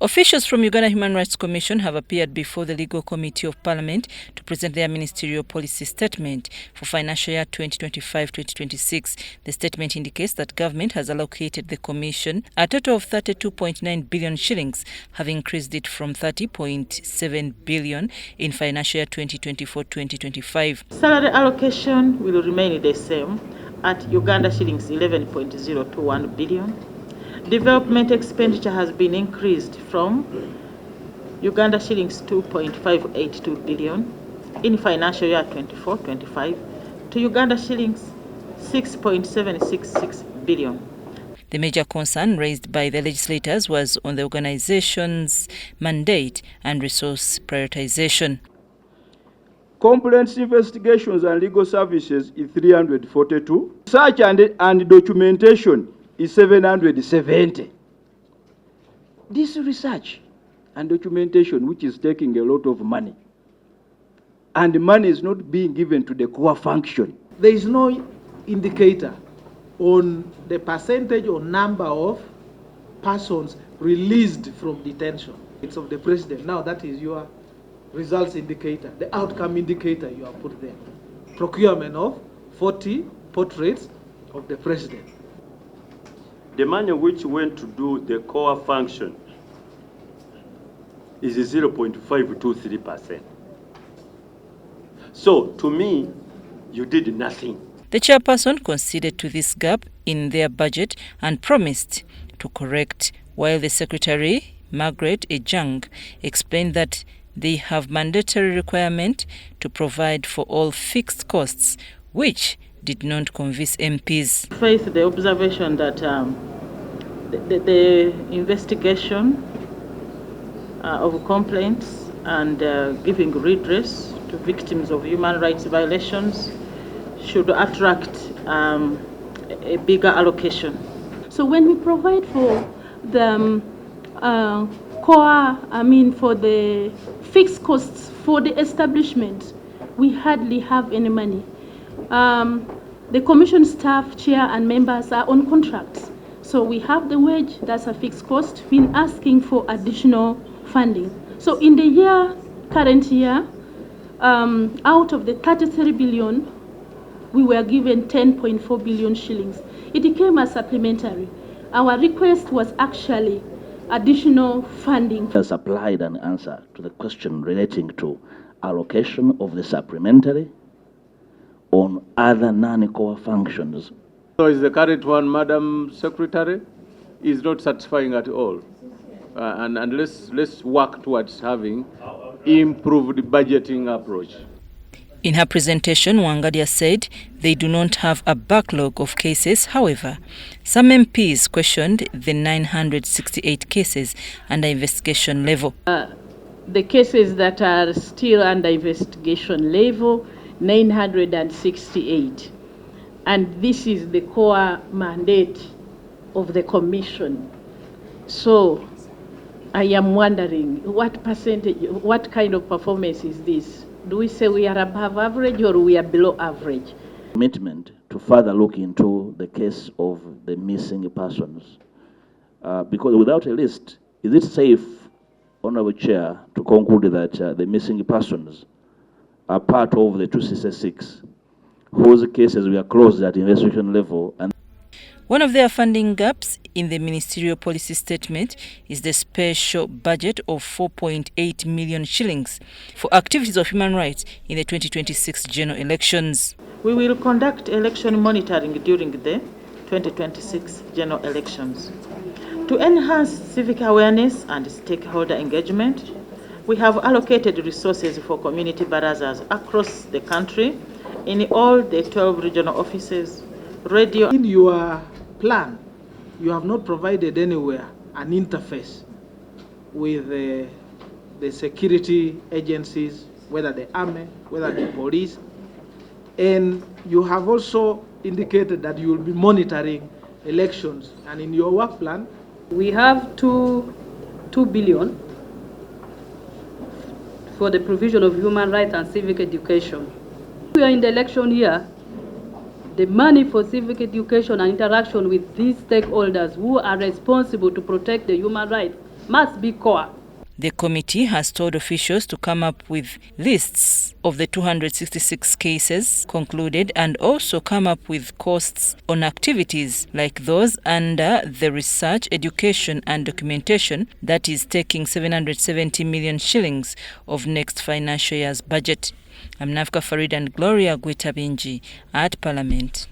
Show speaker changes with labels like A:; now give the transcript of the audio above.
A: Officials from Uganda Human Rights Commission have appeared before the Legal Committee of Parliament to present their ministerial policy statement for financial year 2025-2026. The statement indicates that government has allocated the Commission a total of 32.9 billion shillings, having increased it from 30.7 billion in financial year 2024-2025.
B: Salary allocation will remain the same at Uganda shillings 11.021 billion. Development expenditure has been increased from Uganda shillings 2.582 billion in financial year 24-25 to Uganda shillings 6.766 billion.
A: The major concern raised by the legislators was on the organization's mandate and resource prioritization.
C: Complaints, investigations and legal services is 342. Research and documentation is 770. This research and documentation, which is taking a lot of money, and the money is not being given to the core function.
D: There is no indicator on the percentage or number of persons released from detention. It's of the president. Now that is your results indicator, the outcome indicator you have put there. Procurement of 40 portraits of the president.
E: The money which went to do the core function is 0.523%. So, to me, you did nothing.
A: The chairperson conceded to this gap in their budget and promised to correct, while the secretary, Margaret Ejang, explained that they have mandatory requirement to provide for all fixed costs, which did not convince MPs.
B: Face the observation that the investigation of complaints and giving redress to victims of human rights violations should attract a bigger allocation.
F: So when we provide for the for the fixed costs for the establishment, we hardly have any money. The commission staff, chair and members are on contracts. So we have the wage, that's a fixed cost. We're asking for additional funding. So in the current year, out of the 33 billion, we were given 10.4 billion shillings. It became a supplementary. Our request was actually additional funding.
G: I supplied an answer to the question relating to allocation of the supplementary on other non-core functions.
H: So is the current one, Madam Secretary, is not satisfying at all. And let's work towards having improved budgeting approach.
A: In her presentation, Wangadia said they do not have a backlog of cases. However, some MPs questioned the 968 cases under investigation level.
B: The cases that are still under investigation level, 968. And this is the core mandate of the commission. So I am wondering what percentage, what kind of performance is this? Do we say we are above average or we are below average?
G: Commitment to further look into the case of the missing persons. Because without a list, is it safe, Honorable Chair, to conclude that the missing persons are part of the 266, whose cases were closed at investigation level? And
A: one of their funding gaps in the ministerial policy statement is the special budget of 4.8 million shillings for activities of human rights in the 2026 general elections.
B: We will conduct election monitoring during the 2026 general elections. To enhance civic awareness and stakeholder engagement, we have allocated resources for community barazas across the country in all the 12 regional offices, radio.
D: In your plan, you have not provided anywhere an interface with the security agencies, whether the army, whether the police, and you have also indicated that you will be monitoring elections. And in your work plan,
I: we have 2 billion for the provision of human rights and civic education. We are in the election year. The money for civic education and interaction with these stakeholders who are responsible to protect the human rights must be core.
A: The committee has told officials to come up with lists of the 266 cases concluded and also come up with costs on activities like those under the research, education and documentation that is taking 770 million shillings of next financial year's budget. I'm Nafka Farid and Gloria Gwitabinji at Parliament.